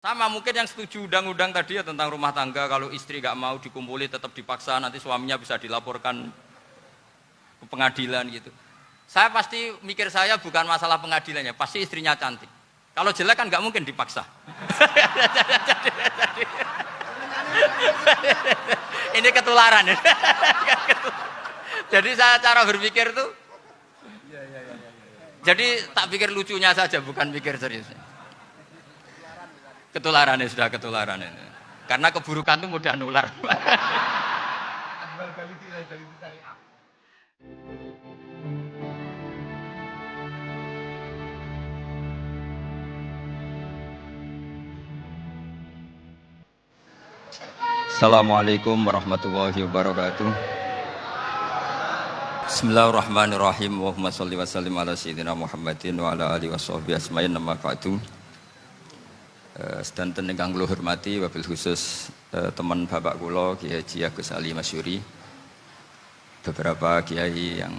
Sama mungkin yang setuju undang-undang tadi ya tentang rumah tangga, kalau istri gak mau dikumpuli tetap dipaksa, nanti suaminya bisa dilaporkan ke pengadilan gitu. Saya pasti mikir saya bukan masalah pengadilannya, pasti istrinya cantik. Kalau jelek kan nggak mungkin dipaksa. Ini ketularan. Jadi saya cara berpikir tuh, jadi tak pikir lucunya saja, bukan pikir serius. Ketularan ya sudah ketularan ini. Karena keburukan itu mudah nular. Assalamualaikum warahmatullahi wabarakatuh. Bismillahirrahmanirrahim. Allahumma sholli wa sallim ala sayyidina Muhammadin wa ala alihi washabbihi asma'in nama ba'du. Sedanten ingkang kula hormati wabil khusus teman bapak kula Kiai Haji Agus Ali Masyuri. Beberapa kiai yang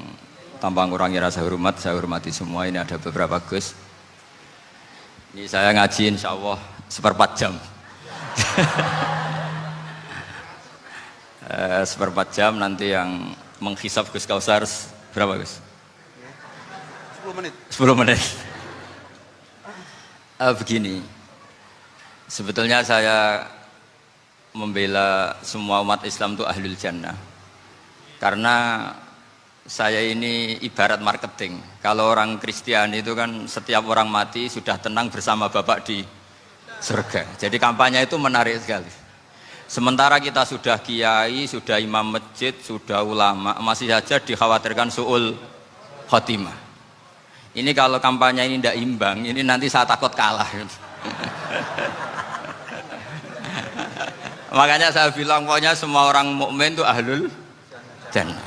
tanpa ngurangi rasa hormat, saya hormati semua. Ini ada beberapa Gus. Ini saya ngaji insyaallah seperempat jam. Seperempat jam nanti yang menghisap Gus Kausar berapa Gus? 10 menit. 10 menit. Begini, sebetulnya saya membela semua umat Islam itu ahlul jannah. Karena saya ini ibarat marketing. Kalau orang Kristiani itu kan setiap orang mati sudah tenang bersama Bapak di surga. Jadi kampanye itu menarik sekali. Sementara kita sudah kiai, sudah imam masjid, sudah ulama, masih saja dikhawatirkan su'ul khotimah. Ini kalau kampanye ini tidak imbang, ini nanti saya takut kalah. Makanya saya bilang pokoknya semua orang mukmin itu ahlul jannah.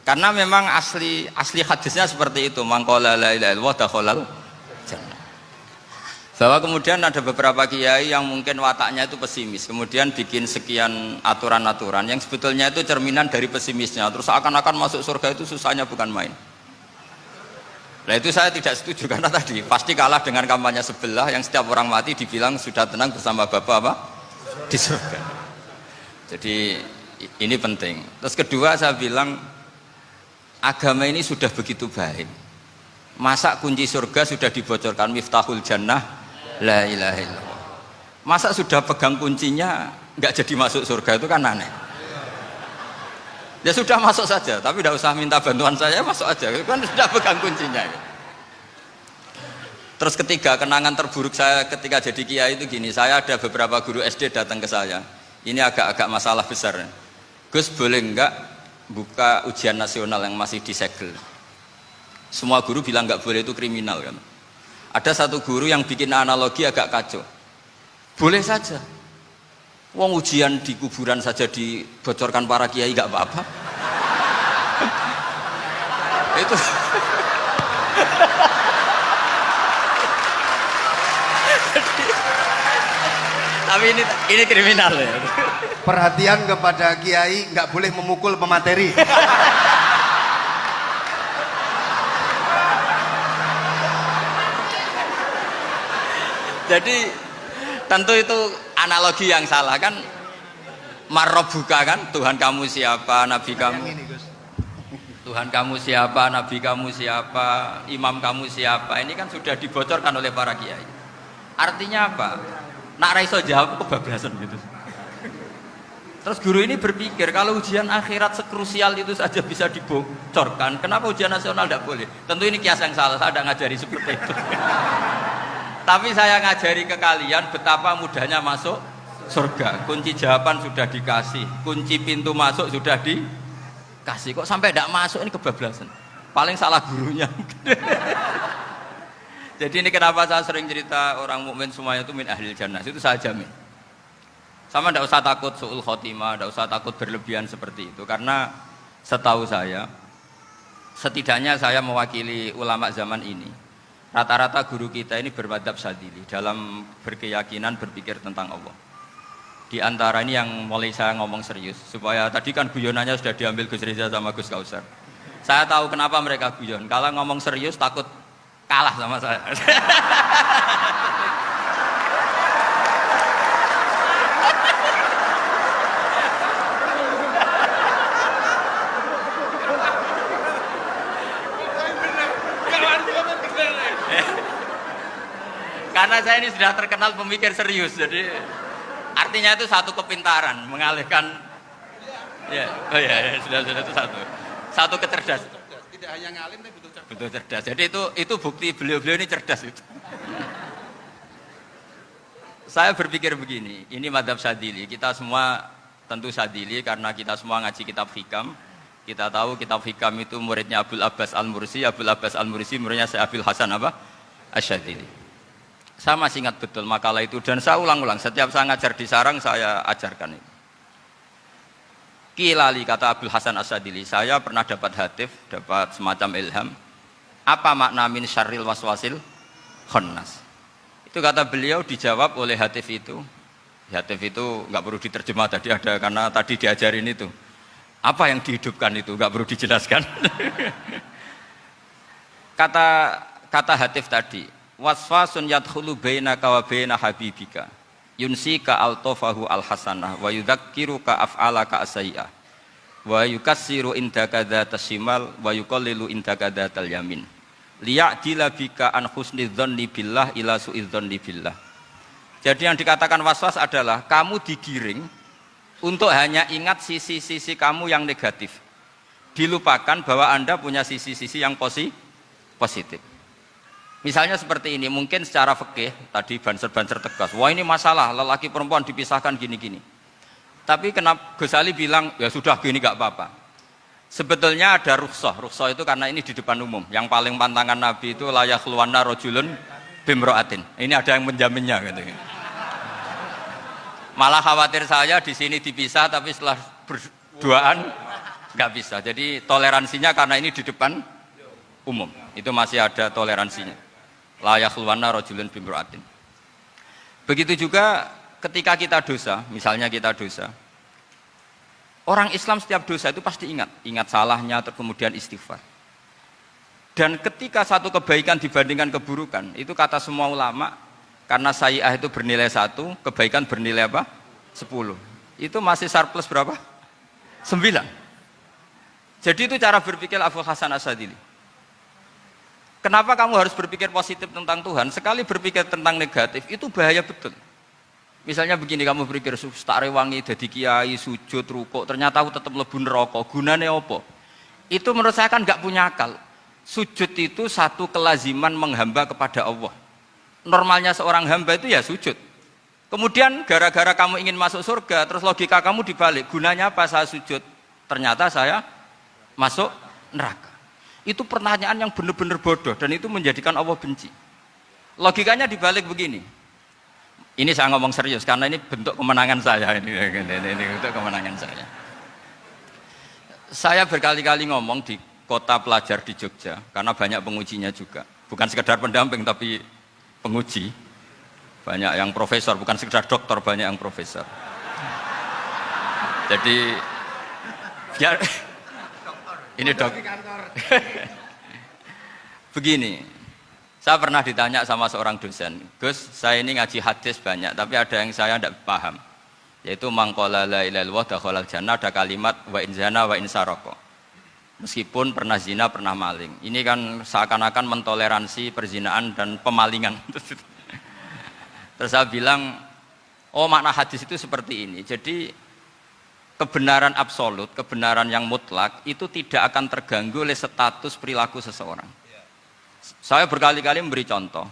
Karena memang asli hadisnya seperti itu, man qala la ilaha illallah dakhalal jannah. Bahwa kemudian ada beberapa kiai yang mungkin wataknya itu pesimis, kemudian bikin sekian aturan-aturan yang sebetulnya itu cerminan dari pesimisnya, terus seakan-akan masuk surga itu susahnya bukan main. Nah itu saya tidak setuju, karena tadi pasti kalah dengan kampanye sebelah yang setiap orang mati dibilang sudah tenang bersama Bapak apa? Di surga. Jadi ini penting. Terus kedua saya bilang agama ini sudah begitu baik. Masa kunci surga sudah dibocorkan, miftahul jannah la ilaha illallah. Masa sudah pegang kuncinya nggak jadi masuk surga, itu kan aneh. Ya sudah masuk saja, tapi tidak usah minta bantuan saya, masuk aja, kan sudah pegang kuncinya. Terus ketiga, kenangan terburuk saya ketika jadi kiai itu gini, saya ada beberapa guru SD datang ke saya. Ini agak-agak masalah besar. Gus, boleh nggak buka ujian nasional yang masih disegel? Semua guru bilang nggak boleh, itu kriminal kan. Ada satu guru yang bikin analogi agak kacau. Boleh saja. Wong ujian di kuburan saja dibocorkan para kiai nggak apa-apa. Itu. Tapi ini kriminal ya. Perhatian kepada kiai, nggak boleh memukul pemateri. Jadi tentu itu analogi yang salah kan. Marrobuka kan, Tuhan kamu siapa, nabi kamu. Tuhan kamu siapa, nabi kamu siapa, imam kamu siapa. Ini kan sudah dibocorkan oleh para kiai. Artinya apa? Nak raiso jawab kebablasan gitu. Terus guru ini berpikir kalau ujian akhirat sekrusial itu saja bisa dibocorkan, kenapa ujian nasional tidak boleh? Tentu ini kias yang salah, saya tidak ngajari seperti itu. Tapi saya ngajari ke kalian betapa mudahnya masuk surga. Kunci jawaban sudah dikasih, kunci pintu masuk sudah dikasih. Kok sampai tidak masuk, ini kebablasan. Paling salah gurunya. Jadi ini kenapa saya sering cerita orang mukmin semuanya itu min ahlil jannah, itu saya jamin. Sama tidak usah takut su'ul khotimah, tidak usah takut berlebihan seperti itu. Karena setahu saya, setidaknya saya mewakili ulama zaman ini. Rata-rata guru kita ini bermadzhab Syadzili dalam berkeyakinan berpikir tentang Allah. Di antara ini yang mulai saya ngomong serius, supaya tadi kan guyonannya sudah diambil Gus Reza sama Gus Kausar. Saya tahu kenapa mereka guyon. Kalau ngomong serius takut kalah sama saya. Karena saya ini sudah terkenal pemikir serius, jadi artinya itu satu kepintaran mengalihkan. Ya, oh ya, sudah itu satu kecerdasan. Tidak hanya ngalim tapi betul cerdas. Betul cerdas. Jadi itu bukti beliau-beliau ini cerdas itu. Saya berpikir begini, ini madhab Syadzili. Kita semua tentu Syadzili karena kita semua ngaji kitab hikam. Kita tahu kitab hikam itu muridnya Abul Abbas Al-Mursi. Abul Abbas Al-Mursi muridnya Syekh Abil Hasan apa? Asy-Syadzili. Saya masih ingat betul makalah itu dan saya ulang-ulang. Setiap saya ngajar di sarang saya ajarkan itu. Kilali kata Abul Hasan Asy-Syadzili, saya pernah dapat hatif, dapat semacam ilham. Apa makna min syarril waswasil khannas? Itu kata beliau dijawab oleh hatif itu. Hatif itu nggak perlu diterjemah tadi ada karena tadi diajarin itu. Apa yang dihidupkan itu nggak perlu dijelaskan. kata hatif tadi, waswasun yadkhulu bainaka wa baina habibika. Yunsika altofahu alhasanah wa yudzakiruka af'alaka asai'ah wa yukassiru indaka dzatas shimal wa yuqallilu indaka dzatal yamin liya'dila bika an husni dzanni billah ila su'i dzanni billah. Jadi yang dikatakan waswas adalah kamu digiring untuk hanya ingat sisi-sisi kamu yang negatif, dilupakan bahwa Anda punya sisi-sisi yang positif. Misalnya seperti ini, mungkin secara fikih tadi banser-banser tegas, wah ini masalah lelaki perempuan dipisahkan gini-gini. Tapi kenapa Ghazali bilang ya sudah gini gak apa-apa. Sebetulnya ada rukhsah itu karena ini di depan umum. Yang paling pantangan Nabi itu la yakhluwanna rajulun bimra'atin. Ini ada yang menjaminnya gitu. Malah khawatir saya di sini dipisah tapi setelah berduaan nggak bisa. Jadi toleransinya karena ini di depan umum. Itu masih ada toleransinya. La yakhluwanna rajulun bimra'atin. Begitu juga ketika kita dosa, misalnya kita dosa. Orang Islam setiap dosa itu pasti ingat salahnya, terus kemudian istighfar. Dan ketika satu kebaikan dibandingkan keburukan, itu kata semua ulama, karena sayi'ah itu bernilai 1, kebaikan bernilai apa? 10. Itu masih surplus berapa? 9. Jadi itu cara berpikir Abul Hasan Asy-Syadzili. Kenapa kamu harus berpikir positif tentang Tuhan? Sekali berpikir tentang negatif, itu bahaya betul. Misalnya begini, kamu berpikir tak rewangi jadi kiai, sujud, rukuk, ternyata aku tetap mlebu neraka. Gunane apa? Itu menurut saya kan nggak punya akal. Sujud itu satu kelaziman menghamba kepada Allah. Normalnya seorang hamba itu ya sujud. Kemudian gara-gara kamu ingin masuk surga, terus logika kamu dibalik. Gunanya apa saya sujud? Ternyata saya masuk neraka. Itu pertanyaan yang benar-benar bodoh dan itu menjadikan Allah benci. Logikanya dibalik begini. Ini saya ngomong serius karena ini bentuk kemenangan saya ini bentuk kemenangan saya. Saya berkali-kali ngomong di kota pelajar di Jogja karena banyak pengujinya juga. Bukan sekedar pendamping tapi penguji. Banyak yang profesor, bukan sekedar dokter, banyak yang profesor. Jadi biar ini dok. Begini. Saya pernah ditanya sama seorang dosen, Gus, saya ini ngaji hadis banyak, tapi ada yang saya tidak paham, yaitu mangkola la ilaha illallah dakhalal jannah, ada kalimat wa in zana wa in saraka. Meskipun pernah zina, pernah maling. Ini kan seakan-akan mentoleransi perzinaan dan pemalingan. Terus saya bilang, oh makna hadis itu seperti ini. Jadi kebenaran absolut, kebenaran yang mutlak itu tidak akan terganggu oleh status perilaku seseorang. Saya berkali-kali memberi contoh.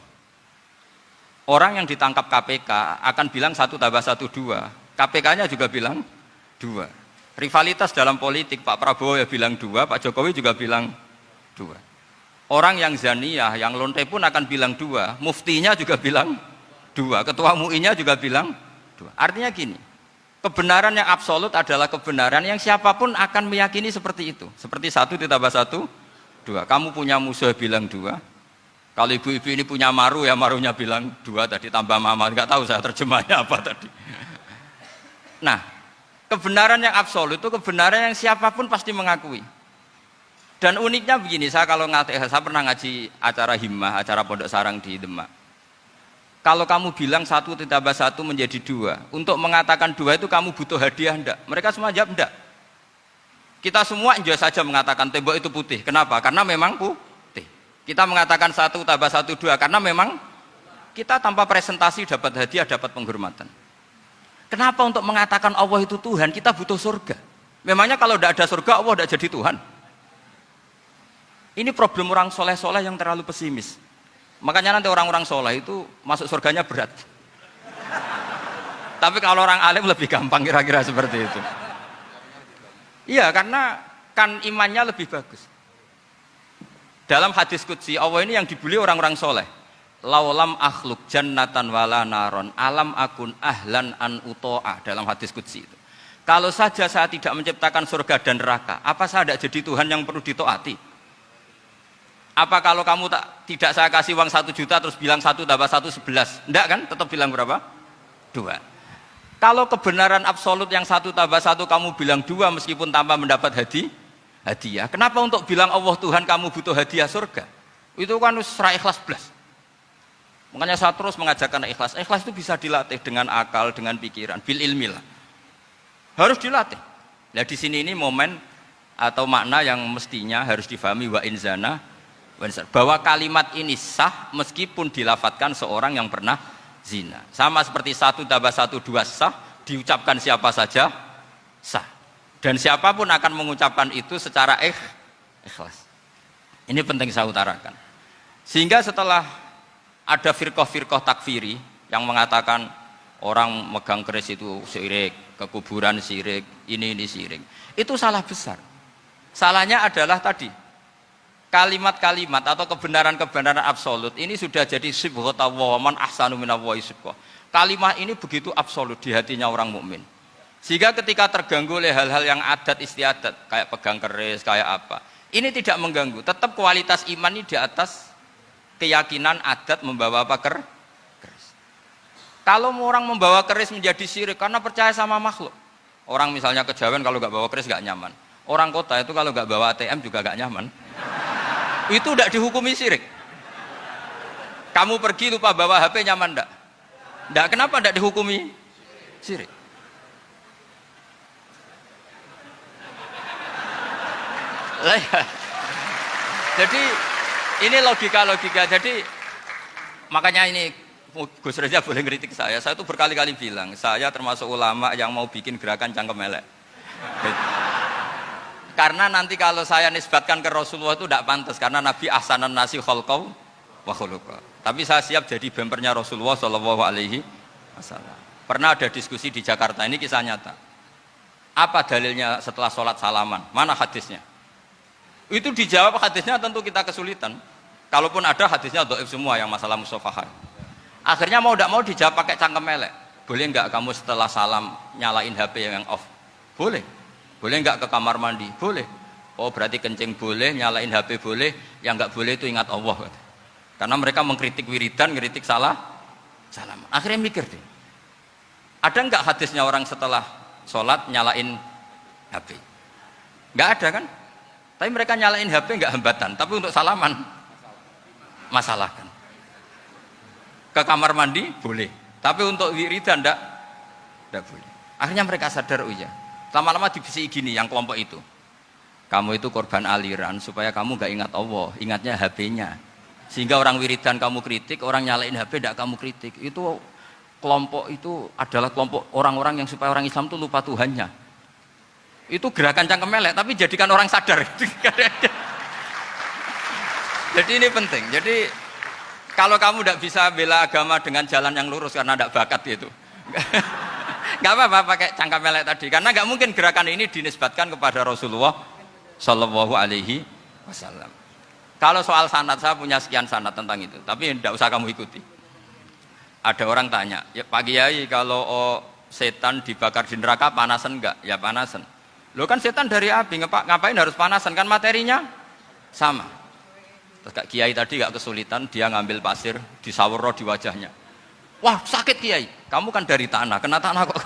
Orang yang ditangkap KPK akan bilang 1 + 1 2. KPK-nya juga bilang 2. Rivalitas dalam politik, Pak Prabowo ya bilang 2, Pak Jokowi juga bilang 2. Orang yang zaniyah, yang lonte pun akan bilang 2. Muftinya juga bilang 2. Ketua MUI-nya juga bilang 2. Artinya gini, kebenaran yang absolut adalah kebenaran yang siapapun akan meyakini seperti itu. Seperti 1 + 1 2. Kamu punya musuh bilang 2. Kalau ibu-ibu ini punya maru ya marunya bilang 2 tadi tambah mama. Enggak tahu saya terjemahnya apa tadi. Nah, kebenaran yang absolut itu kebenaran yang siapapun pasti mengakui. Dan uniknya begini, saya pernah ngaji acara himmah, acara pondok sarang di Demak. Kalau kamu bilang 1 + 1 menjadi 2, untuk mengatakan 2 itu kamu butuh hadiah enggak? Mereka semua jawab enggak. Kita semua enjoy saja mengatakan tembok itu putih. Kenapa? Karena memang putih. Kita mengatakan 1 + 1 2 karena memang kita tanpa presentasi dapat hadiah, dapat penghormatan. Kenapa untuk mengatakan Allah itu Tuhan, kita butuh surga? Memangnya kalau tidak ada surga, Allah tidak jadi Tuhan? Ini problem orang soleh-soleh yang terlalu pesimis. Makanya nanti orang-orang soleh itu masuk surganya berat. Tapi kalau orang alim lebih gampang kira-kira seperti itu. Iya, karena kan imannya lebih bagus. Dalam hadis qudsi, Allah ini yang dibuli orang-orang soleh. Laulam akhluk jannatan wala naron alam akun ahlan an uto'a, dalam hadis qudsi itu. Kalau saja saya tidak menciptakan surga dan neraka, apa saya tidak jadi Tuhan yang perlu ditaati? Apa kalau kamu tidak saya kasih uang 1 juta terus bilang 1 tambah 1 11? Enggak kan? Tetap bilang berapa? 2. Kalau kebenaran absolut yang 1 tambah 1 kamu bilang 2 meskipun tanpa mendapat hadiah. Kenapa untuk bilang Allah Tuhan kamu butuh hadiah surga? Itu kan serah ikhlas belas. Makanya saya terus mengajarkan ikhlas. Ikhlas itu bisa dilatih dengan akal, dengan pikiran, bil ilmi lah. Harus dilatih. Nah di sini ini momen atau makna yang mestinya harus difahami wa inzana, bahwa kalimat ini sah meskipun dilafatkan seorang yang pernah zina. Sama seperti 1 tambah 1 2 sah, diucapkan siapa saja sah. Dan siapapun akan mengucapkan itu secara ikhlas. Ini penting saya utarakan. Sehingga setelah ada firqah-firqah takfiri yang mengatakan orang megang keris itu syirik, ke kuburan syirik, ini syirik. Itu salah besar. Salahnya adalah tadi kalimat-kalimat atau kebenaran-kebenaran absolut ini sudah jadi sibghatullah man ahsanu minallahi sibghah. Kalimat ini begitu absolut di hatinya orang mukmin. Sehingga ketika terganggu oleh hal-hal yang adat istiadat kayak pegang keris, kayak apa, ini tidak mengganggu. Tetap kualitas iman ini di atas keyakinan adat membawa apa keris. Kalau orang membawa keris menjadi syirik karena percaya sama makhluk. Orang misalnya kejawen kalau nggak bawa keris nggak nyaman. Orang kota itu kalau nggak bawa ATM juga nggak nyaman. Itu tidak dihukumi syirik. Kamu pergi lupa bawa HP nyaman enggak? Enggak, kenapa enggak dihukumi syirik? Jadi ini logika-logika. Jadi makanya ini Gus Reza boleh ngeritik saya. Saya tuh berkali-kali bilang, saya termasuk ulama yang mau bikin gerakan cangkem elek. Karena nanti kalau saya nisbatkan ke Rasulullah itu tidak pantas, karena Nabi ahsanan nasi khalqau wa khuluqa. Tapi saya siap jadi bempernya Rasulullah Shallallahu Alaihi Wasallam. Pernah ada diskusi di Jakarta, ini kisah nyata. Apa dalilnya setelah sholat salaman? Mana hadisnya? Itu dijawab hadisnya tentu kita kesulitan. Kalaupun ada hadisnya dhaif semua yang masalah musafahat. Akhirnya mau tidak mau dijawab pakai cangkem elek. Boleh enggak kamu setelah salam nyalain HP yang off? Boleh. Boleh enggak ke kamar mandi? Boleh. Oh berarti kencing boleh, nyalain HP boleh, yang enggak boleh itu ingat Allah. Karena mereka mengkritik wiridan, ngeritik salam. Akhirnya mikir deh, ada enggak hadisnya orang setelah sholat nyalain HP? Enggak ada kan? Tapi mereka nyalain HP enggak hambatan, tapi untuk salaman masalahkan. Ke kamar mandi boleh, tapi untuk wiridan enggak boleh. Akhirnya mereka sadar, oh iya. Lama-lama dibisi gini yang kelompok itu. Kamu itu korban aliran supaya kamu gak ingat Allah, ingatnya HP-nya. Sehingga orang wiridan kamu kritik, orang nyalain HP tidak kamu kritik. Itu kelompok itu adalah kelompok orang-orang yang supaya orang Islam itu lupa Tuhannya. Itu gerakan cangkem elek, tapi jadikan orang sadar. Jadi ini penting. Jadi kalau kamu tidak bisa bela agama dengan jalan yang lurus karena tidak bakat gitu. Gak apa-apa pakai cangkem elek tadi, karena gak mungkin gerakan ini dinisbatkan kepada Rasulullah Shallallahu Alaihi Wasallam. Kalau soal sanad, saya punya sekian sanad tentang itu, tapi tidak usah kamu ikuti. Ada orang tanya, ya Pak Kiai kalau setan dibakar di neraka panasan enggak? Ya panasan. Lo kan setan dari api, ngapain harus panasan? Kan materinya sama. Terus Kak Kiai tadi gak kesulitan, dia ngambil pasir, disawur di wajahnya. Wah sakit Kiai, kamu kan dari tanah, kena tanah kok.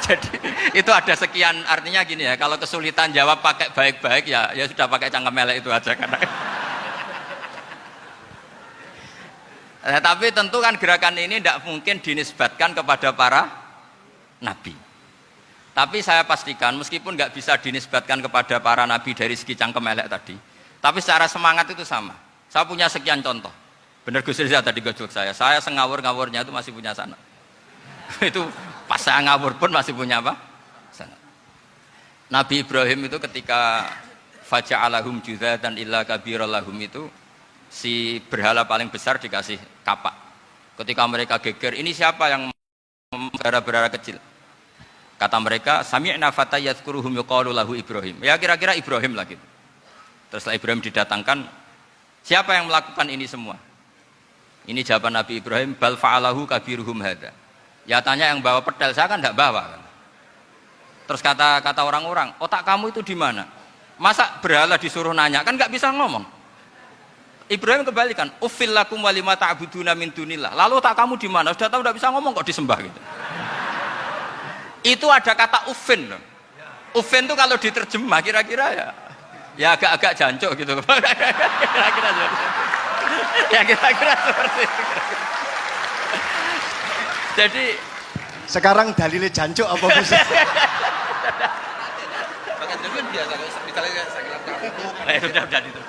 Jadi itu ada sekian, artinya gini ya, kalau kesulitan jawab pakai baik-baik ya sudah pakai cangkem elek itu aja karena. Tapi tentu kan gerakan ini tidak mungkin dinisbatkan kepada para nabi. Tapi saya pastikan meskipun nggak bisa dinisbatkan kepada para nabi dari segi cangkem elek tadi, tapi secara semangat itu sama. Saya punya sekian contoh. Bener Gus Riza tadi gojok saya sengawur-ngawurnya itu masih punya sana. Itu pas saya ngawur pun masih punya apa? Sana. Nabi Ibrahim itu ketika faja'alahum juzatan illa kabirallahum itu si berhala paling besar dikasih kapak. Ketika mereka geger, ini siapa yang berhala-berhala kecil? Kata mereka, sami'na fata yadhkuruhum yuqalu lahu Ibrahim. Ya kira-kira Ibrahim lah gitu. Terus setelah Ibrahim didatangkan, siapa yang melakukan ini semua? Ini jawaban Nabi Ibrahim, bal fa'alahu kabiruhum hadza. Ya tanya yang bawa pedal, saya kan tidak bawa. Terus kata orang-orang, otak kamu itu di mana? Masa berhala disuruh nanya, kan nggak bisa ngomong. Ibrahim kembalikan, uffil lakum walima ta'buduna min dunillah. Lalu otak kamu di mana? Sudah tahu nggak bisa ngomong kok disembah gitu. Itu ada kata uffin. Uffin itu kalau diterjemah kira-kira ya agak-agak jancuk gitu. Kira-kira seperti itu. Jadi Sekarang dalilnya jancuk apa Gus? Pakai dulu biasa kalau misalnya saya kira sudah itu.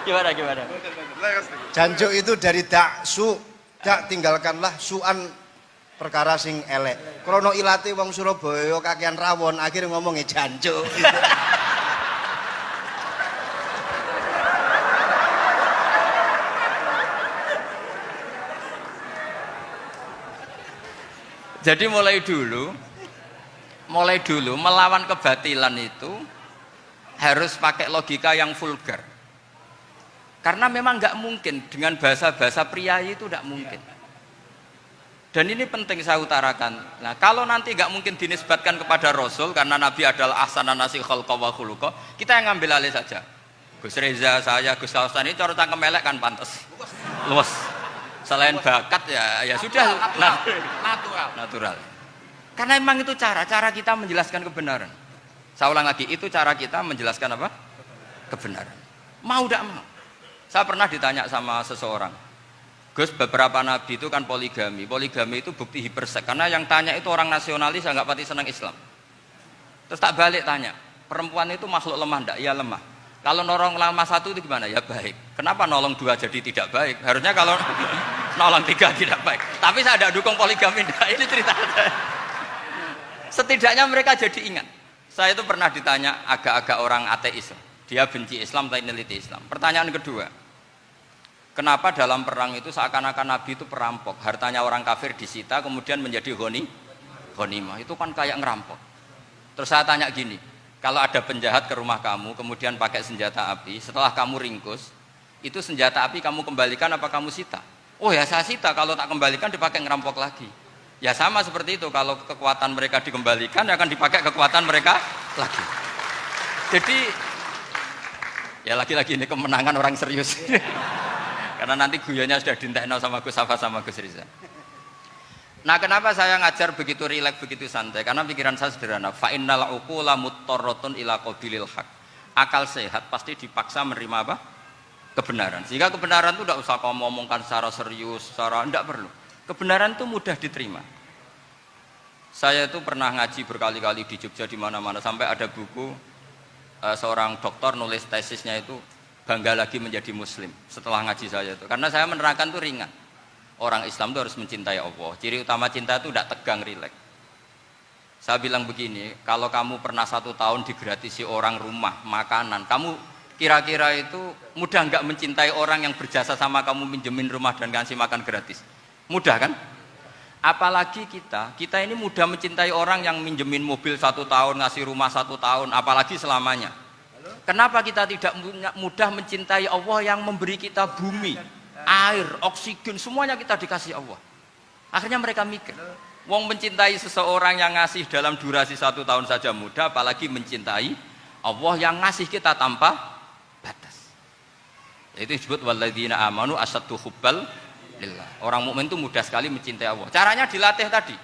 Gimana? Jancuk itu dari daksu, dak tinggalkanlah suan perkara sing elek. Krono ilate wong Surabaya kakean rawon, akhirnya ngomongnya jancuk. Jadi mulai dulu melawan kebatilan itu harus pakai logika yang vulgar. Karena memang nggak mungkin dengan bahasa-bahasa priayi itu nggak mungkin. Dan ini penting saya utarakan. Nah, kalau nanti nggak mungkin dinisbatkan kepada Rasul karena Nabi adalah ahsanan nasi khalqa wa khuluqa, kita yang ngambil alih saja. Gus Reza, saya, Gus Hasan ini cara cangkem elek kan pantas. Luas. Selain bakat ya sudah natural. Karena memang itu cara kita menjelaskan kebenaran. Saya ulang lagi, itu cara kita menjelaskan apa? Kebenaran. Mau tidak mau. Saya pernah ditanya sama seseorang, Gus, beberapa nabi itu kan poligami. Poligami itu bukti hiperseks. Karena yang tanya itu orang nasionalis, nggak pati senang Islam. Terus tak balik tanya, perempuan itu makhluk lemah enggak? Ya lemah. Kalau nolong lama satu itu gimana? Ya baik. Kenapa nolong dua jadi tidak baik? Harusnya kalau nolong tiga tidak baik. Tapi saya tidak dukung poligami. Nah, ini cerita. Setidaknya mereka jadi ingat. Saya itu pernah ditanya agak-agak orang ateis. Dia benci Islam tapi neliti Islam. Pertanyaan kedua, kenapa dalam perang itu seakan-akan Nabi itu perampok? Hartanya orang kafir disita kemudian menjadi ghanimah. Itu kan kayak ngerampok. Terus saya tanya gini, kalau ada penjahat ke rumah kamu kemudian pakai senjata api, setelah kamu ringkus, itu senjata api kamu kembalikan apa kamu sita? Oh ya saya sita, kalau tak kembalikan dipakai ngerampok lagi. Ya sama seperti itu, kalau kekuatan mereka dikembalikan akan dipakai kekuatan mereka lagi. Jadi ya lagi-lagi ini kemenangan orang serius. Karena nanti guyonnya sudah dintekno sama Gus Safa sama Gus Riza. Nah, kenapa saya ngajar begitu rileks, begitu santai? Karena pikiran saya sederhana. Fa innal uqula muttarratun ila qabilil haq. Akal sehat pasti dipaksa menerima apa? Kebenaran. Sehingga kebenaran itu tidak usah kamu ngomongkan secara serius, tidak perlu. Kebenaran itu mudah diterima. Saya itu pernah ngaji berkali-kali di Jogja di mana-mana sampai ada buku seorang dokter nulis tesisnya itu bangga lagi menjadi muslim setelah ngaji saya itu. Karena saya menerangkan itu ringan. Orang Islam itu harus mencintai Allah. Ciri utama cinta itu tidak tegang, rileks. Saya bilang begini, kalau kamu pernah 1 tahun digratisi orang rumah, makanan, kamu kira-kira itu mudah nggak mencintai orang yang berjasa sama kamu minjemin rumah dan kasih makan gratis? Mudah kan? Apalagi kita ini mudah mencintai orang yang minjemin mobil 1 tahun, ngasih rumah 1 tahun, apalagi selamanya. Kenapa kita tidak mudah mencintai Allah yang memberi kita bumi, air, oksigen, semuanya kita dikasih Allah? Akhirnya mereka mikir, wong mencintai seseorang yang ngasih dalam durasi 1 tahun saja mudah, apalagi mencintai Allah yang ngasih kita tanpa batas. Itu disebut walladzina amanu asyaddu hubbal lillah. Orang mukmin itu mudah sekali mencintai Allah. Caranya dilatih tadi.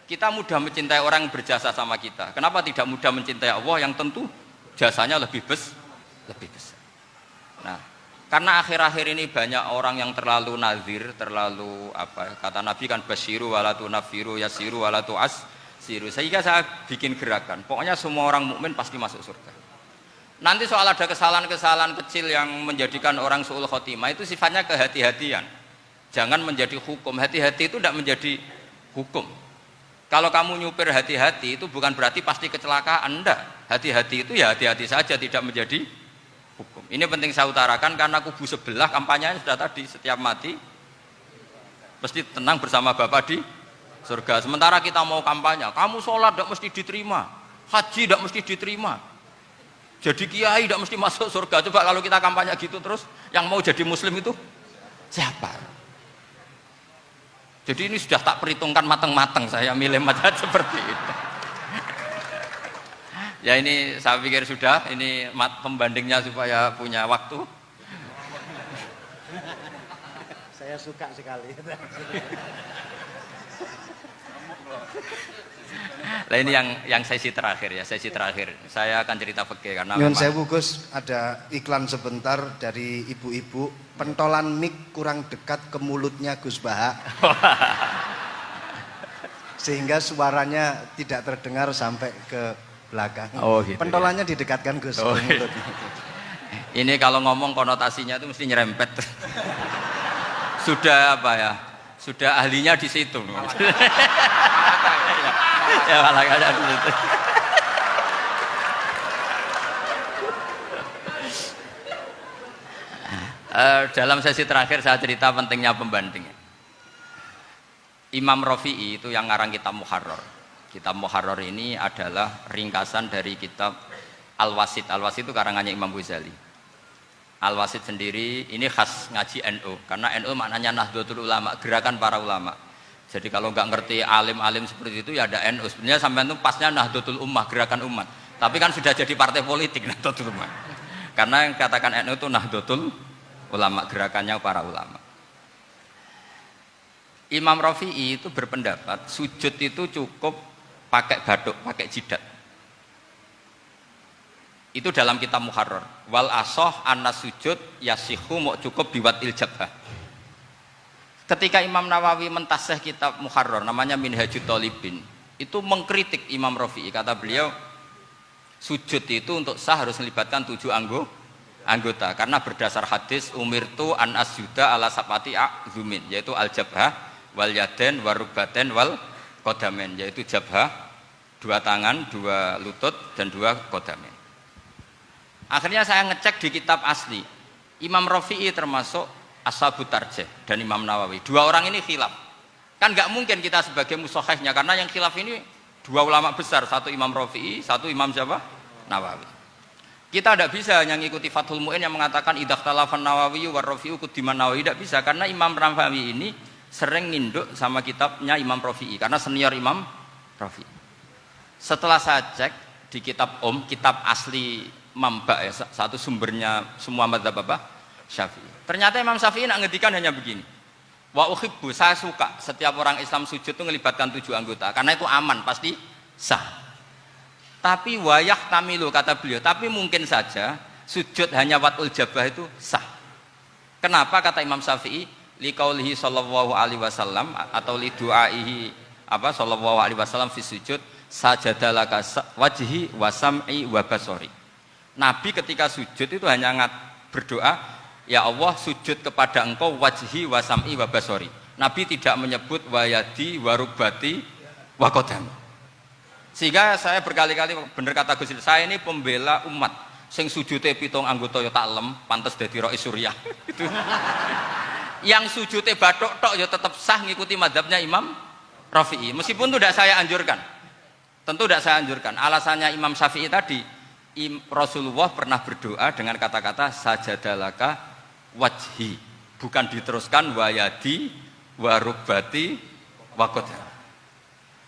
Kita mudah mencintai orang yang berjasa sama kita. Kenapa tidak mudah mencintai Allah yang tentu jasanya lebih besar? Nah, karena akhir-akhir ini banyak orang yang terlalu nazir, terlalu kata Nabi kan basyiru walatu nafiru yasiru walatu as siru. Sehingga saya bikin gerakan. Pokoknya semua orang mukmin pasti masuk surga. Nanti soal ada kesalahan-kesalahan kecil yang menjadikan orang su'ul khotimah itu sifatnya kehati-hatian. Jangan menjadi hukum. Hati-hati itu tidak menjadi hukum. Kalau kamu nyupir hati-hati itu bukan berarti pasti kecelakaan, enggak. Hati-hati itu ya hati-hati saja, tidak menjadi hukum. Ini penting saya utarakan karena kubu sebelah kampanyenya sudah tadi, setiap mati mesti tenang bersama Bapak di surga. Sementara kita mau kampanye, kamu sholat tidak mesti diterima, haji tidak mesti diterima, jadi kiai tidak mesti masuk surga. Coba kalau kita kampanye gitu terus, yang mau jadi muslim itu siapa? Jadi ini sudah tak perhitungkan matang-matang, saya milih macam seperti itu. Ya ini saya pikir sudah, ini pembandingnya supaya punya waktu. Saya suka sekali. Nah ini yang sesi terakhir ya, sesi terakhir. Saya akan cerita fikih karena Nyun sewu Gus, ada iklan sebentar dari ibu-ibu, pentolan mic kurang dekat ke mulutnya Gus Baha. Sehingga suaranya tidak terdengar sampai ke belakang. Oh, gitu, pentolannya didekatkan Gus ke gitu. mulutnya. Ini kalau ngomong konotasinya itu mesti nyerempet. Sudah apa ya? Sudah ahlinya di situ. Ya malah ada di situ. Dalam sesi terakhir saya cerita pentingnya pembanding. Imam Rafi'i itu yang ngarang kitab Muharrar. Kitab Muharrar ini adalah ringkasan dari kitab Al-Wasit. Al-Wasit itu karangannya Imam Ghazali. Al-Wasit sendiri ini khas ngaji NU, karena NU maknanya Nahdlatul Ulama, gerakan para ulama. Jadi kalau nggak ngerti alim-alim seperti itu ya ada NU. Sebenarnya sampai itu pasnya Nahdlatul Ummah, gerakan umat. Tapi kan sudah jadi partai politik Nahdlatul Ummah. Karena yang katakan NU itu Nahdlatul Ulama, gerakannya para ulama. Imam Rafi'i itu berpendapat sujud itu cukup pakai batuk, pakai jidat. Itu dalam kitab Muharrar. Wal asoh anna sujud yasihu mau cukup biwat iljabah. Ketika Imam Nawawi mentasih kitab Muharrar namanya Minhajut Thalibin, itu mengkritik Imam Rafi'i. Kata beliau, sujud itu untuk sah harus melibatkan 7 anggota karena berdasar hadis umirtu an asjuda ala sabati a'zumin, yaitu al-jabhah wal yaden warubaten wal qadamen, yaitu jabhah 2 tangan, 2 lutut dan 2 qadamen. Akhirnya saya ngecek di kitab asli, Imam Rafi'i termasuk Ashabut Tarjih dan Imam Nawawi. 2 orang ini khilaf. Kan nggak mungkin kita sebagai musahihnya, karena yang khilaf ini 2 ulama besar, satu Imam Rafi'i, satu Imam siapa? Nawawi. Kita tidak bisa hanya ngikuti Fathul Mu'in yang mengatakan idzakhtalafan Nawawi war Rafi'u kudiman Nawawi, tidak bisa, karena Imam Nawawi ini sering nginduk sama kitabnya Imam Rafi'i karena senior Imam Rafi'i. Setelah saya cek di kitab kitab asli Mamba ya, satu sumbernya semua mazhab apa? Syafi'i. Ternyata Imam Syafi'i nak ngedikan hanya begini. Wa uhibbu, saya suka setiap orang Islam sujud itu melibatkan 7 anggota karena itu aman, pasti sah. Tapi wayah tamilu, kata beliau, tapi mungkin saja sujud hanya watul jabah itu sah. Kenapa kata Imam Syafi'i? Liqaulihi sallallahu alaihi wasallam atau li du'aihi apa sallallahu alaihi wasallam fi sujud sajadalaka wajhi wa sam'i wa basari. Nabi ketika sujud itu hanya berdoa, ya Allah sujud kepada engkau wajhi wa sam'i wa basari. Nabi tidak menyebut wayadi warubati wa qadam. Sehingga saya berkali-kali bener kata Gus, saya ini pembela umat sing sujude 7 anggota ya tak lem pantes dadi Rais Suryah. Itu. Yang sujude bathuk tok ya tetap sah ngikuti mazhabnya Imam Rafi'i. Meskipun itu tidak saya anjurkan. Tentu tidak saya anjurkan. Alasannya Imam Syafi'i tadi, Rasulullah pernah berdoa dengan kata-kata sajadalaka wajhi, bukan diteruskan wayadi warubati wakoda.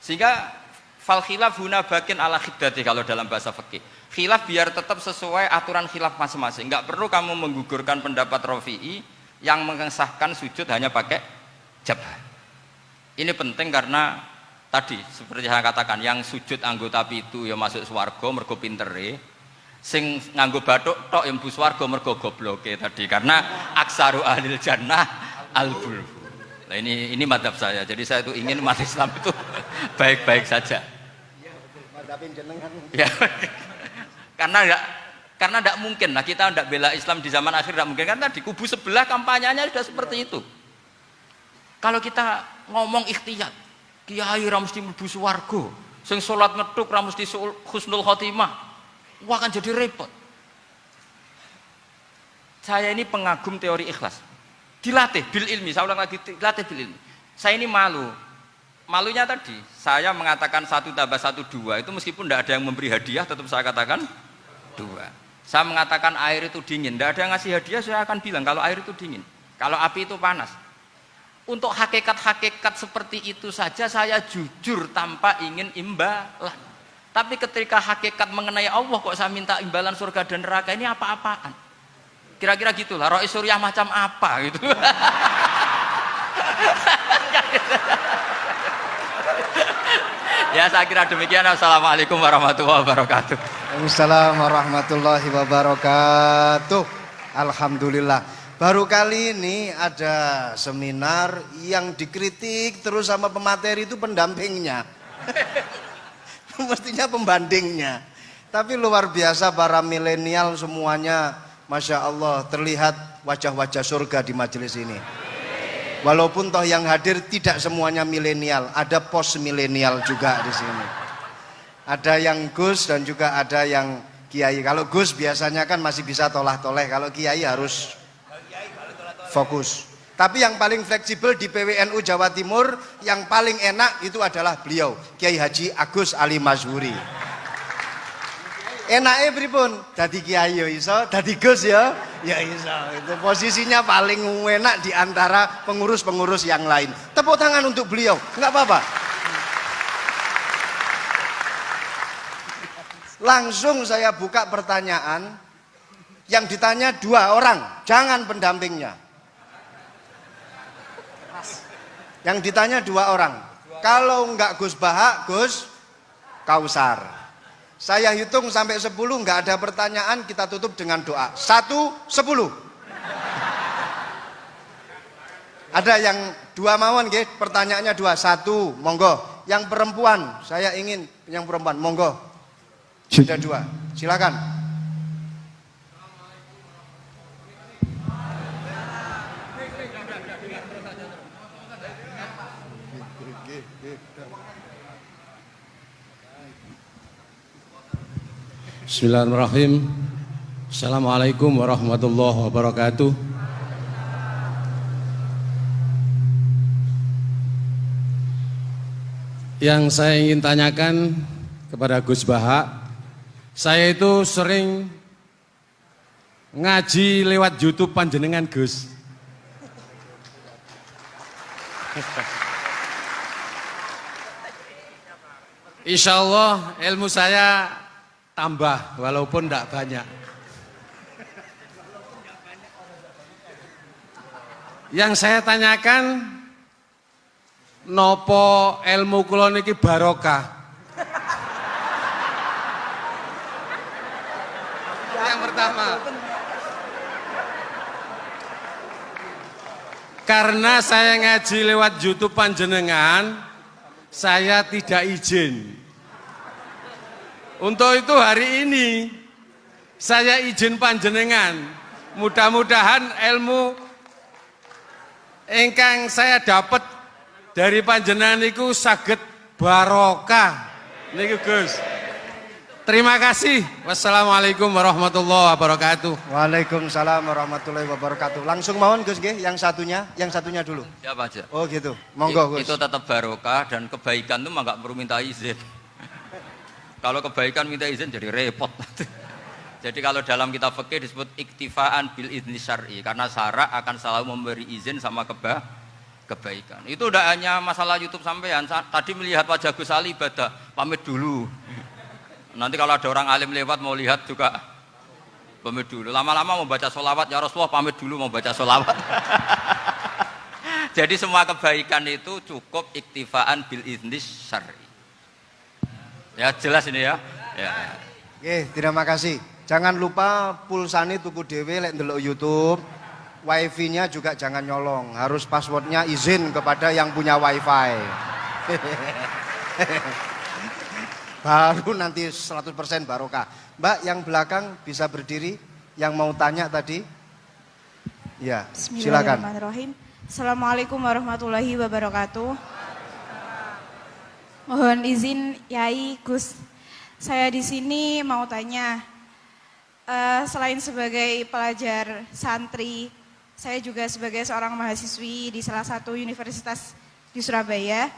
Sehingga fal khilaf huna bakin ala khiddati kalau dalam bahasa fikih. Khilaf biar tetap sesuai aturan khilaf masing-masing. Enggak perlu kamu menggugurkan pendapat Rafi'i yang mengesahkan sujud hanya pakai jabah. Ini penting karena tadi seperti saya katakan, yang sujud anggota itu ya masuk swarga mergo pintere. Sing nganggo bathuk tok yang mlebu swarga mergo gobloke tadi, karena aksaru ahlil jannah al-bulhu. Nah ini mazhab saya. Jadi saya itu ingin umat Islam itu baik-baik saja. Iya betul, mazhabin jenengan. Ya. Karena enggak Karena tidak mungkin lah kita tidak bela Islam di zaman akhir, tidak mungkin, karena di kubu sebelah kampanyenya sudah seperti itu. Kalau kita ngomong ikhtiyat, kiai ra mesti mlebu swarga, sing salat ngethuk ra mesti husnul khotimah, wah akan jadi repot. Saya ini pengagum teori ikhlas, dilatih bil ilmi, saya ulang lagi, dilatih bil ilmi. Saya ini malunya tadi, saya mengatakan 1 tambah 1 2, itu meskipun tidak ada yang memberi hadiah, tetap saya katakan 2. Saya mengatakan air itu dingin, tidak ada yang ngasih hadiah, saya akan bilang kalau air itu dingin, kalau api itu panas. Untuk hakikat-hakikat seperti itu saja saya jujur tanpa ingin imbalan. Tapi ketika hakikat mengenai Allah kok saya minta imbalan surga dan neraka, ini apa-apaan? Kira-kira gitulah, Rois Suriah macam apa gitu. Ya saya kira demikian. Assalamualaikum warahmatullahi wabarakatuh. Waalaikumsalam warahmatullahi wabarakatuh. Alhamdulillah. Baru kali ini ada seminar yang dikritik terus sama pemateri itu pendampingnya. Mestinya pembandingnya. Tapi luar biasa para milenial semuanya, Masya Allah, terlihat wajah-wajah surga di majelis ini. Walaupun toh yang hadir tidak semuanya milenial, ada post milenial juga di sini. Ada yang Gus dan juga ada yang Kiai. Kalau Gus biasanya kan masih bisa tolah-toleh, kalau Kiai harus fokus. Tapi yang paling fleksibel di PWNU Jawa Timur, yang paling enak itu adalah beliau, Kiai Haji Agus Ali Mazhuri. Enaknya pripun? Dadi Kiai ya iso, dadi Gus ya iso. Itu posisinya paling enak di antara pengurus-pengurus yang lain. Tepuk tangan untuk beliau, enggak apa-apa. Langsung saya buka pertanyaan, yang ditanya 2 orang, jangan pendampingnya. Yang ditanya 2 orang. Kalau enggak Gus Baha, Gus Kausar. Saya hitung sampai 10, enggak ada pertanyaan, kita tutup dengan doa. 1, 10. Ada yang 2 mawon nggih, pertanyaannya 2. 1, monggo. Yang perempuan, saya ingin yang perempuan, monggo. Sudah 2. Silakan. Bismillahirrahmanirrahim. Assalamualaikum warahmatullahi wabarakatuh. Yang saya ingin tanyakan kepada Gus Baha, saya itu sering ngaji lewat YouTube panjenengan Gus. Insya Allah ilmu saya tambah walaupun tidak banyak. Yang saya tanyakan, nopo ilmu kula niki barokah? Yang pertama, karena saya ngaji lewat YouTube panjenengan, saya tidak izin. Untuk itu hari ini saya izin panjenengan, mudah-mudahan ilmu ingkang saya dapat dari panjenengan niku saged barokah niku Gus. Terima kasih. Wassalamualaikum warahmatullahi wabarakatuh. Waalaikumsalam warahmatullahi wabarakatuh. Langsung mawon Gus nggih, yang satunya dulu. Siapa aja? Oh gitu. Monggo Gus. Itu tetap barokah, dan kebaikan itu mah nggak perlu minta izin. Kalau kebaikan minta izin jadi repot. Jadi kalau dalam kitab fikih disebut iktifaan bil idzni syar'i, karena syara akan selalu memberi izin sama kebaikan. Itu udah hanya masalah YouTube sampean. Tadi melihat wajah Gus Ali ibadah, pamit dulu. Nanti kalau ada orang alim lewat mau lihat juga pamit dulu. Lama-lama mau baca sholawat, ya Rasulullah pamit dulu mau baca sholawat. Jadi semua kebaikan itu cukup iktifaan bil idzni syar'i. Ya jelas ini ya. Oke, terima kasih. Jangan lupa pulsane tuku dhewe lek ndelok YouTube. Wifi-nya juga jangan nyolong. Harus passwordnya izin kepada yang punya wifi. baru nanti 100% barokah. Mbak yang belakang bisa berdiri, yang mau tanya tadi. Ya, silakan. Bismillahirrahmanirrahim. Assalamualaikum warahmatullahi wabarakatuh. Mohon izin Yai Gus, saya di sini mau tanya, selain sebagai pelajar santri, saya juga sebagai seorang mahasiswi di salah satu universitas di Surabaya.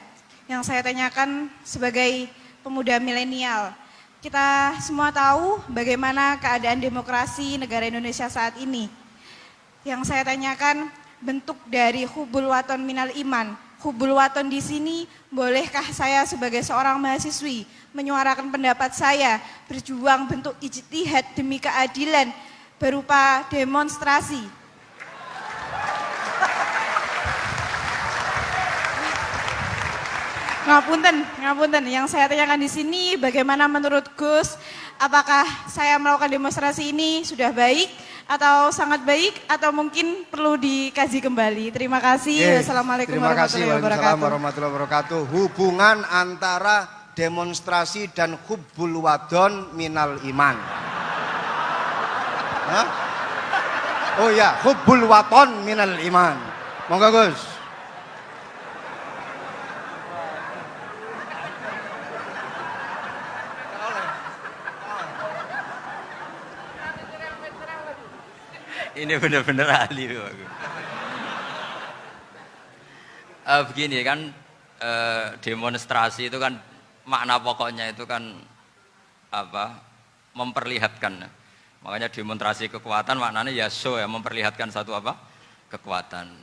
Yang saya tanyakan sebagai pemuda milenial, kita semua tahu bagaimana keadaan demokrasi negara Indonesia saat ini. Yang saya tanyakan, bentuk dari hubul waton minal iman. Hubul waton di sini, bolehkah saya sebagai seorang mahasiswi menyuarakan pendapat saya, berjuang bentuk ijtihad demi keadilan berupa demonstrasi? Ngapunten. Yang saya tanyakan di sini, bagaimana menurut Gus, apakah saya melakukan demonstrasi ini sudah baik atau sangat baik atau mungkin perlu dikaji kembali? Terima kasih. Wassalamualaikum warahmatullahi wabarakatuh. Hubungan antara demonstrasi dan hubbul wadon minal iman. Hah? Oh ya, hubbul waton minal iman. Monggo Gus. Ini benar-benar ahli loh aku. Begini kan, demonstrasi itu kan makna pokoknya itu kan apa? Memperlihatkan. Makanya demonstrasi kekuatan maknanya ya show ya, memperlihatkan satu apa? Kekuatan.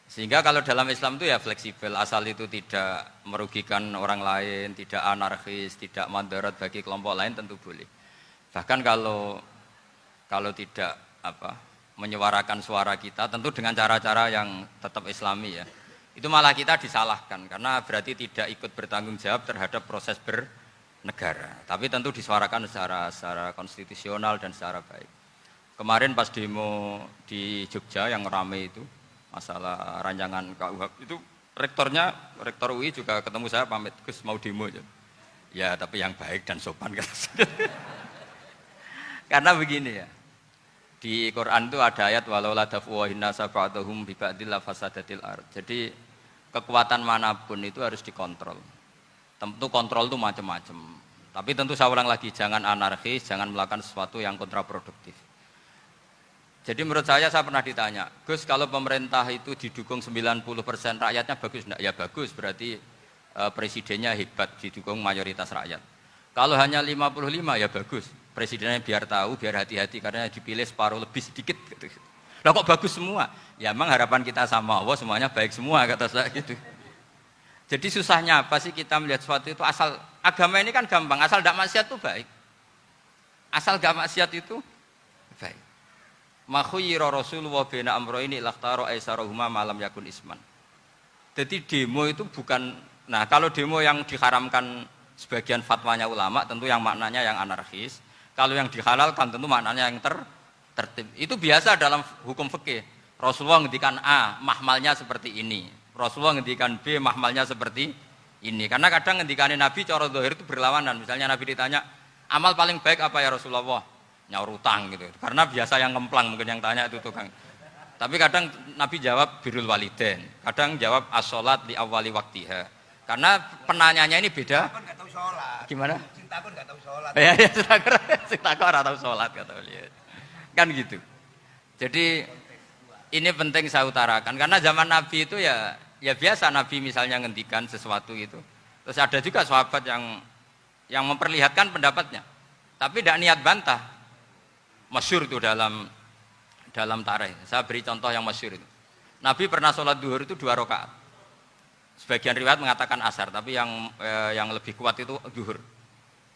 Sehingga kalau dalam Islam itu ya fleksibel, asal itu tidak merugikan orang lain, tidak anarkis, tidak mandorot bagi kelompok lain tentu boleh. Bahkan kalau tidak apa? Menyuarakan suara kita tentu dengan cara-cara yang tetap islami ya, itu malah kita disalahkan karena berarti tidak ikut bertanggung jawab terhadap proses bernegara, tapi tentu disuarakan secara konstitusional dan secara baik. Kemarin pas demo di Jogja yang ramai itu masalah rancangan KUH itu, rektor UI juga ketemu saya, pamit Gus mau demo ya tapi yang baik dan sopan karena begini ya, di Quran itu ada ayat walau la daf'uhinna safa'atuhum bi ba'dil fasadatil ard. Jadi kekuatan manapun itu harus dikontrol. Tentu kontrol itu macam-macam. Tapi tentu saya ulang lagi, jangan anarkis, jangan melakukan sesuatu yang kontraproduktif. Jadi menurut saya pernah ditanya, Gus kalau pemerintah itu didukung 90% rakyatnya bagus enggak? Ya bagus, berarti presidennya hebat, didukung mayoritas rakyat. Kalau hanya 55 ya bagus. Presidennya biar tahu, biar hati-hati karena dipilih separuh lebih sedikit gitu. Lah kok bagus semua? Ya emang harapan kita sama Allah semuanya baik semua kata saya gitu. Jadi susahnya apa sih kita melihat sesuatu itu, asal agama ini kan gampang, asal tidak maksiat itu baik. Asal gak maksiat itu baik. Makhuyira Rasulullah bina amroini lakhtaro aisarohuma malam yakun isman. Jadi demo itu bukan, nah kalau demo yang diharamkan sebagian fatwanya ulama tentu yang maknanya yang anarkis. Kalau yang dihalalkan tentu maknanya yang tertib. Itu biasa dalam hukum fikih. Rasulullah ngendikan A, mahmalnya seperti ini. Rasulullah ngendikan B, mahmalnya seperti ini. Karena kadang ngendikanin Nabi cara zahir itu berlawanan. Misalnya Nabi ditanya, amal paling baik apa ya Rasulullah? Nyaur utang gitu. Karena biasa yang ngemplang mungkin yang tanya itu tukang. Tapi kadang Nabi jawab birrul walidain. Kadang jawab as-sholat li awwali waktiha. Karena penanyanya ini beda. Enggak tahu sholat. Gimana? Cintakon enggak tahu sholat. Ya, cintakon enggak tahu sholat kata beliau. Kan gitu. Jadi ini penting saya utarakan karena zaman Nabi itu ya biasa Nabi misalnya ngendikan sesuatu itu. Terus ada juga sahabat yang memperlihatkan pendapatnya. Tapi tidak niat bantah. Masyhur itu dalam tarikh. Saya beri contoh yang masyhur itu. Nabi pernah sholat duhur itu 2 rakaat. Sebagian riwayat mengatakan asar, tapi yang lebih kuat itu duhur.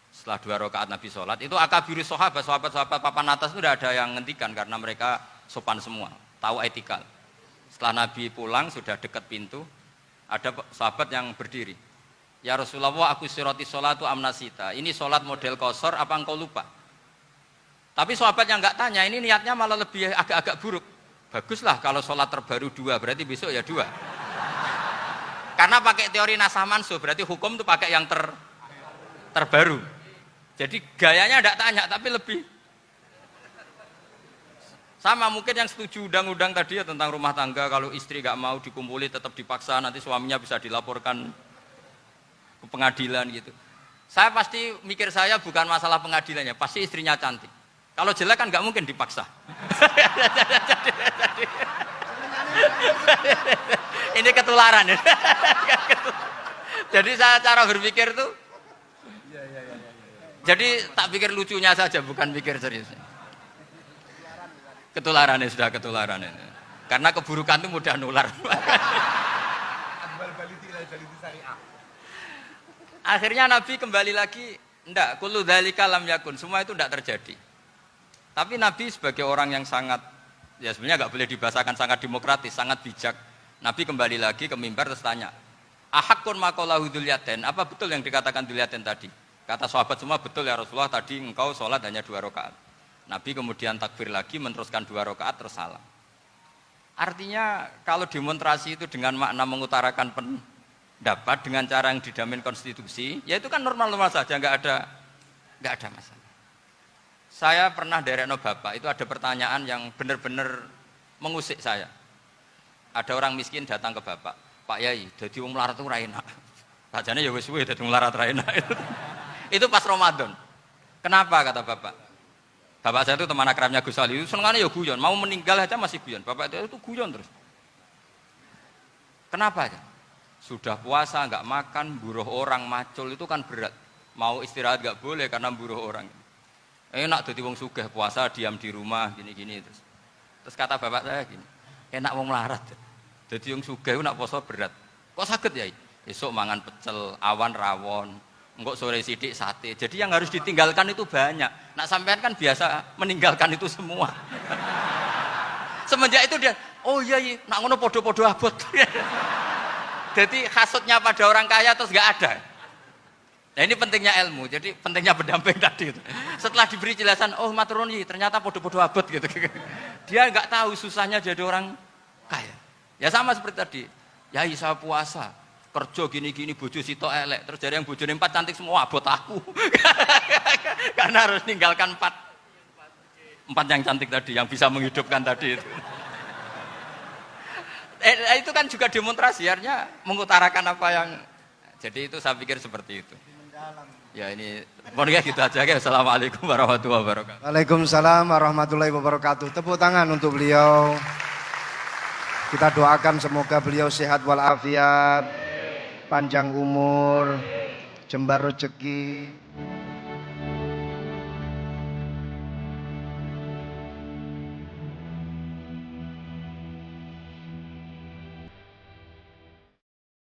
Setelah 2 rakaat Nabi sholat, itu akabirus sahabat papan atas itu tidak ada yang ngendikan karena mereka sopan semua, tahu etikal. Setelah Nabi pulang sudah dekat pintu, ada sahabat yang berdiri. Ya Rasulullah, aku siroti sholatu amnasita. Ini sholat model kosor, apa engkau lupa? Tapi sahabat yang nggak tanya, ini niatnya malah lebih agak-agak buruk. Baguslah kalau sholat terbaru 2, berarti besok ya 2. Karena pakai teori nasah mansuh, berarti hukum itu pakai yang terbaru. Jadi gayanya tidak tanya, tapi lebih sama. Mungkin yang setuju undang-undang tadi ya tentang rumah tangga, kalau istri nggak mau dikumpuli tetap dipaksa, nanti suaminya bisa dilaporkan ke pengadilan gitu. Saya pasti mikir saya bukan masalah pengadilannya, pasti istrinya cantik. Kalau jelek kan nggak mungkin dipaksa. Ini ketularan ya. Jadi saya cara berpikir tuh, jadi tak pikir lucunya saja, bukan pikir serius. Ketularan ya, sudah ketularan ini. Karena keburukan itu mudah nular. Akhirnya Nabi kembali lagi, enggak, kullu dzalika lam yakun, semua itu enggak terjadi. Tapi Nabi sebagai orang yang sangat, ya sebenarnya enggak boleh dibahasakan sangat demokratis, sangat bijak. Nabi kembali lagi ke mimbar terus tanya, ahakun maqalahu dzulyaten, apa betul yang dikatakan dzulyaten tadi? Kata sahabat semua, betul ya Rasulullah, tadi engkau sholat hanya 2 rakaat. Nabi kemudian takbir lagi, meneruskan 2 rakaat terus salam. Artinya kalau demonstrasi itu dengan makna mengutarakan pendapat dengan cara yang dijamin konstitusi, ya itu kan normal-normal saja, nggak ada masalah. Saya pernah derekno bapak, itu ada pertanyaan yang benar-benar mengusik saya. Ada orang miskin datang ke bapak, Pak Yai, dadi wong melarat itu ra enak. Sajane ya wis suwe dadi wong melarat ra enak. Itu pas Ramadan. Kenapa kata bapak? Bapak saya itu teman akrabnya Gus Ali, itu senengannya ya guyon, mau meninggal aja masih guyon. Bapak itu guyon terus. Kenapa ya? Sudah puasa nggak makan, buruh orang, macul itu kan berat. Mau istirahat nggak boleh karena buruh orang. Enak dadi wong sugih puasa diam di rumah gini-gini terus. Terus kata bapak saya gini, enak wong melarat. Dadi wong sugih nak puasa berat. Kok sakit ya? Esok mangan pecel, awan rawon. Enggak sore sidik sate. Jadi yang harus ditinggalkan itu banyak. Nak sampean kan biasa meninggalkan itu semua. Semenjak itu dia, oh iya, nak ngono podo-podo abot. Jadi hasutnya pada orang kaya terus nggak ada. Nah ini pentingnya ilmu. Jadi pentingnya pendamping tadi itu. Setelah diberi jelasan, oh maturuni ternyata podo-podo abot gitu. Dia nggak tahu susahnya jadi orang kaya. Ya sama seperti tadi. Ya saya puasa. Kerja gini-gini bojo sitok elek terus dari yang bojone 4 cantik semua abot aku. Karena harus ninggalkan 4 yang cantik tadi yang bisa menghidupkan tadi itu. Itu kan juga demonstrasi, artinya mengutarakan apa yang, jadi itu saya pikir seperti itu. Ya ini pokoknya gitu aja ya. Assalamualaikum warahmatullahi wabarakatuh. Waalaikumsalam warahmatullahi wabarakatuh. Tepuk tangan untuk beliau. Kita doakan semoga beliau sehat walafiat, panjang umur, jembar rezeki.